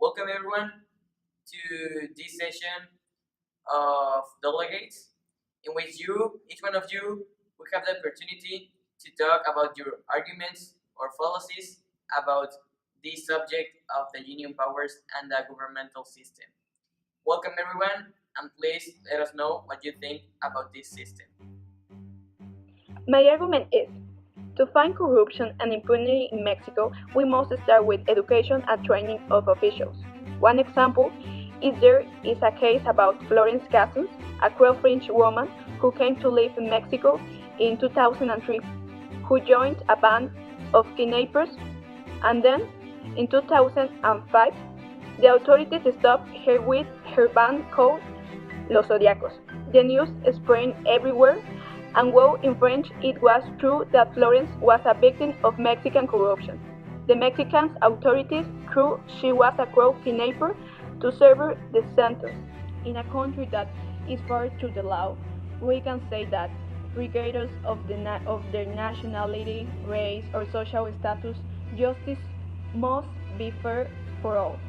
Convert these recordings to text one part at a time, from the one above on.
Welcome everyone to this session of delegates, in which each one of you, will have the opportunity to talk about your arguments or fallacies about this subject of the union powers and the governmental system. Welcome everyone, and please let us know what you think about this system. My argument is, to find corruption and impunity in Mexico, we must start with education and training of officials. One example is there is a case about Florence Cassons, a Creole French woman who came to live in Mexico in 2003, who joined a band of kidnappers, and then, in 2005, the authorities stopped her with her band called Los Zodiacos. The news spread everywhere, and while in French it was true that Florence was a victim of Mexican corruption. The Mexican authorities thought she was a crow kidnapper to serve the sentence. In a country that is far to the law, we can say that, regardless of their nationality, race, or social status, justice must be fair for all.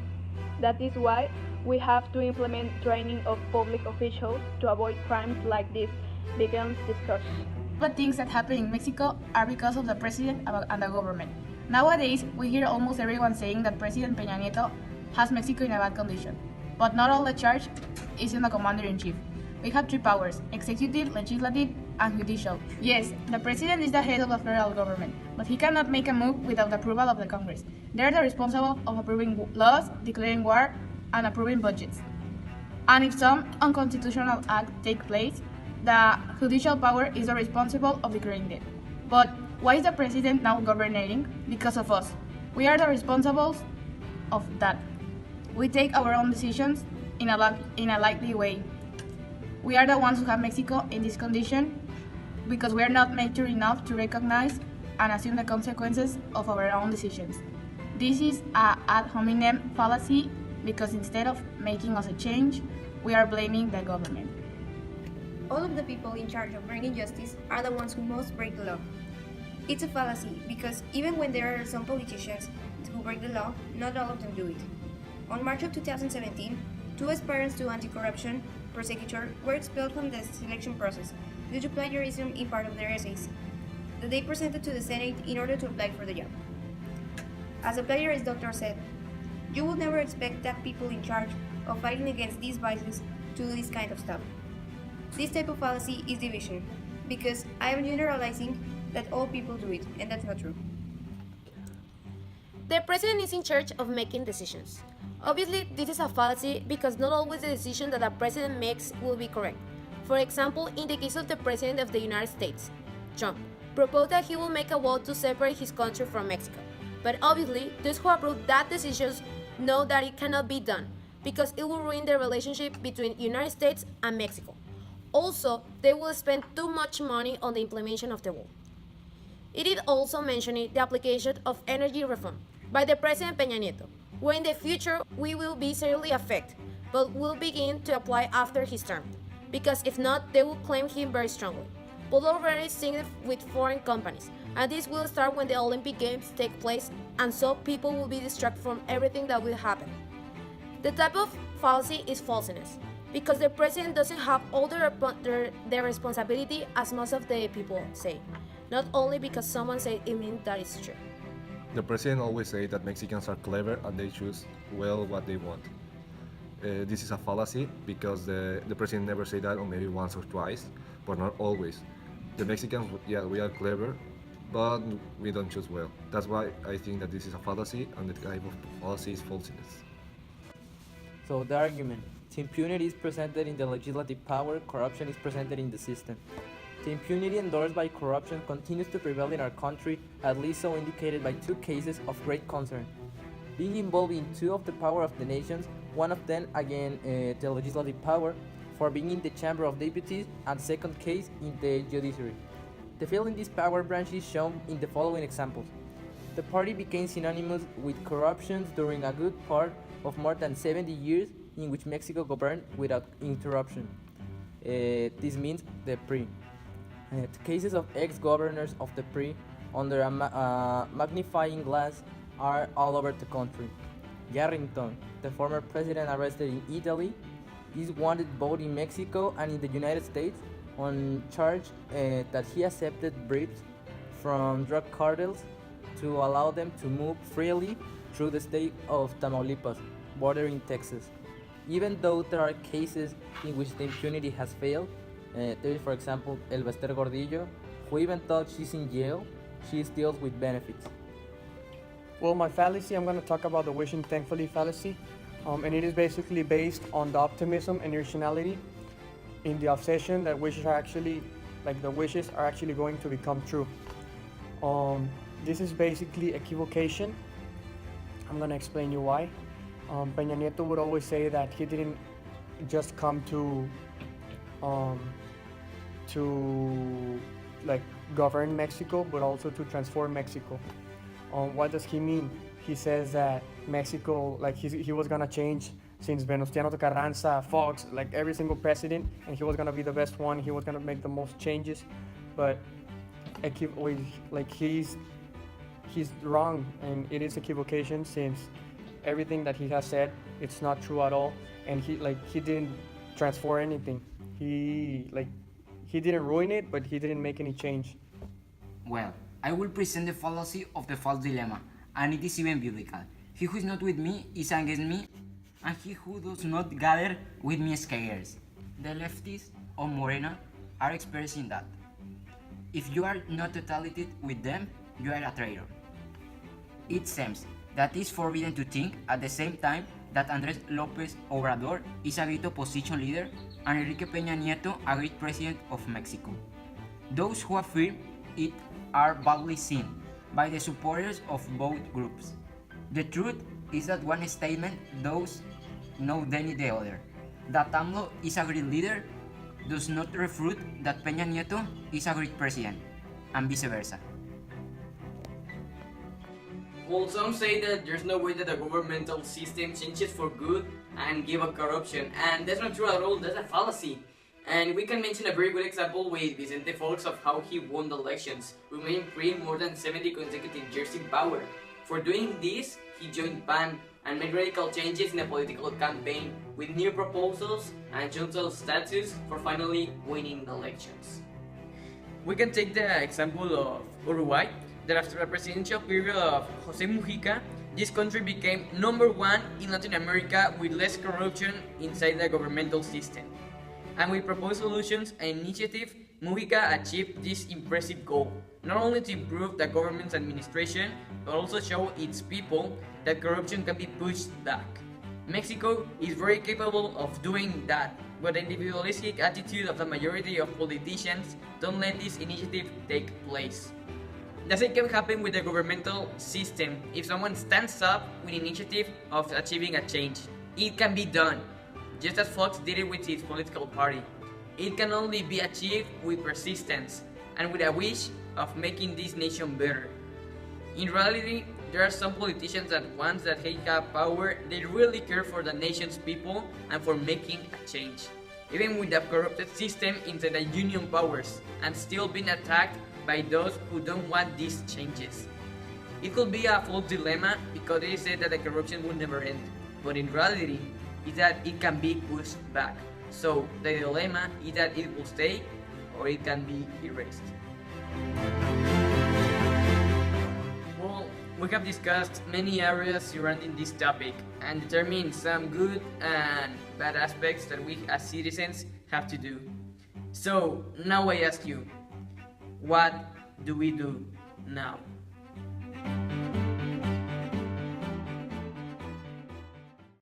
That is why we have to implement training of public officials to avoid crimes like this begins discussion. The things that happen in Mexico are because of the president and the government. Nowadays, we hear almost everyone saying that President Peña Nieto has Mexico in a bad condition. But not all the charge is in the commander-in-chief. We have three powers: executive, legislative, and judicial. Yes, the president is the head of the federal government, but he cannot make a move without the approval of the Congress. They are the responsible of approving laws, declaring war, and approving budgets. And if some unconstitutional act take place, the judicial power is the responsible of declaring them. But why is the president now governing? Because of us. We are the responsibles of that. We take our own decisions in a likely way. We are the ones who have Mexico in this condition because we are not mature enough to recognize and assume the consequences of our own decisions. This is a ad hominem fallacy because instead of making us a change, we are blaming the government. All of the people in charge of bringing justice are the ones who most break the law. It's a fallacy because even when there are some politicians who break the law, not all of them do it. On March of 2017, two aspirants to anti-corruption prosecutor were expelled from the selection process due to plagiarism in part of their essays that they presented to the Senate in order to apply for the job. As the plagiarist doctor said, "You will never expect that people in charge of fighting against these vices to do this kind of stuff." This type of fallacy is division, because I am generalizing that all people do it, and that's not true. The president is in charge of making decisions. Obviously, this is a fallacy because not always the decision that the president makes will be correct. For example, in the case of the president of the United States, Trump, proposed that he will make a wall to separate his country from Mexico. But obviously, those who approve that decision know that it cannot be done because it will ruin the relationship between United States and Mexico. Also, they will spend too much money on the implementation of the wall. It is also mentioning the application of energy reform by the President Peña Nieto, where in the future we will be severely affected, but will begin to apply after his term, because if not, they will claim him very strongly. But already seen with foreign companies, and this will start when the Olympic Games take place, and so people will be distracted from everything that will happen. The type of fallacy is falseness, because the president doesn't have all the responsibility as most of the people say, not only because someone said it means that it's true. The president always says that Mexicans are clever and they choose well what they want. This is a fallacy because the president never said that, or maybe once or twice, but not always. The Mexicans, yeah, we are clever, but we don't choose well. That's why I think that this is a fallacy, and the type of fallacy is falseness. So the argument: the impunity is presented in the legislative power, corruption is presented in the system. The impunity endorsed by corruption continues to prevail in our country, at least so indicated by two cases of great concern. Being involved in two of the power of the nations, one of them again the legislative power, for being in the Chamber of Deputies, and second case in the judiciary. The fail in this power branch is shown in the following examples. The party became synonymous with corruption during a good part of more than 70 years in which Mexico governed without interruption. This means the PRI. The cases of ex-governors of the PRI under a magnifying glass are all over the country. Yarrington, the former president arrested in Italy, is wanted both in Mexico and in the United States on charge that he accepted bribes from drug cartels to allow them to move freely through the state of Tamaulipas, bordering Texas. Even though there are cases in which the impunity has failed, there is, for example, El Bester Gordillo, who even though she's in jail, she still with benefits. Well, my fallacy, I'm going to talk about the wishing thankfully fallacy, and it is basically based on the optimism and irrationality in the obsession that wishes are actually, like the wishes are actually going to become true. This is basically equivocation. I'm going to explain you why. Peña Nieto would always say that he didn't just come to like govern Mexico, but also to transform Mexico. What does he mean? He says that Mexico, like he was gonna change since Venustiano to Carranza, Fox, like every single president, and he was gonna be the best one. He was gonna make the most changes, but like he's wrong, and it is equivocation since everything that he has said, it's not true at all, and he didn't transform anything. He didn't ruin it, but he didn't make any change. Well, I will present the fallacy of the false dilemma, and it is even biblical. He who is not with me is against me, and he who does not gather with me scatters. The leftists of Morena are expressing that. If you are not totally with them, you are a traitor. It seems that it's forbidden to think at the same time that Andrés López Obrador is a great opposition leader and Enrique Peña Nieto a great president of Mexico. Those who affirm it are badly seen by the supporters of both groups. The truth is that one statement does not deny the other. That AMLO is a great leader does not refute that Peña Nieto is a great president, and vice versa. Well, some say that there's no way that the governmental system changes for good and give up corruption, and that's not true at all. That's a fallacy. And we can mention a very good example with Vicente Fox of how he won the elections, remaining more than 70 consecutive years in power. For doing this, he joined PAN and made radical changes in the political campaign with new proposals and Johnson's status for finally winning the elections. We can take the example of Uruguay, that after a presidential period of José Mujica, this country became number one in Latin America with less corruption inside the governmental system. And with proposed solutions and initiative, Mujica achieved this impressive goal, not only to improve the government's administration, but also show its people that corruption can be pushed back. Mexico is very capable of doing that, but the individualistic attitude of the majority of politicians don't let this initiative take place. The same can happen with the governmental system. If someone stands up with an initiative of achieving a change, it can be done, just as Fox did it with his political party. It can only be achieved with persistence and with a wish of making this nation better. In reality, there are some politicians that once that they have power, they really care for the nation's people and for making a change. Even with the corrupted system inside the union powers and still being attacked by those who don't want these changes. It could be a false dilemma because it is said that the corruption will never end, but in reality, is that it can be pushed back. So the dilemma is that it will stay or it can be erased. Well, we have discussed many areas surrounding this topic and determined some good and bad aspects that we as citizens have to do. So now I ask you, what do we do now?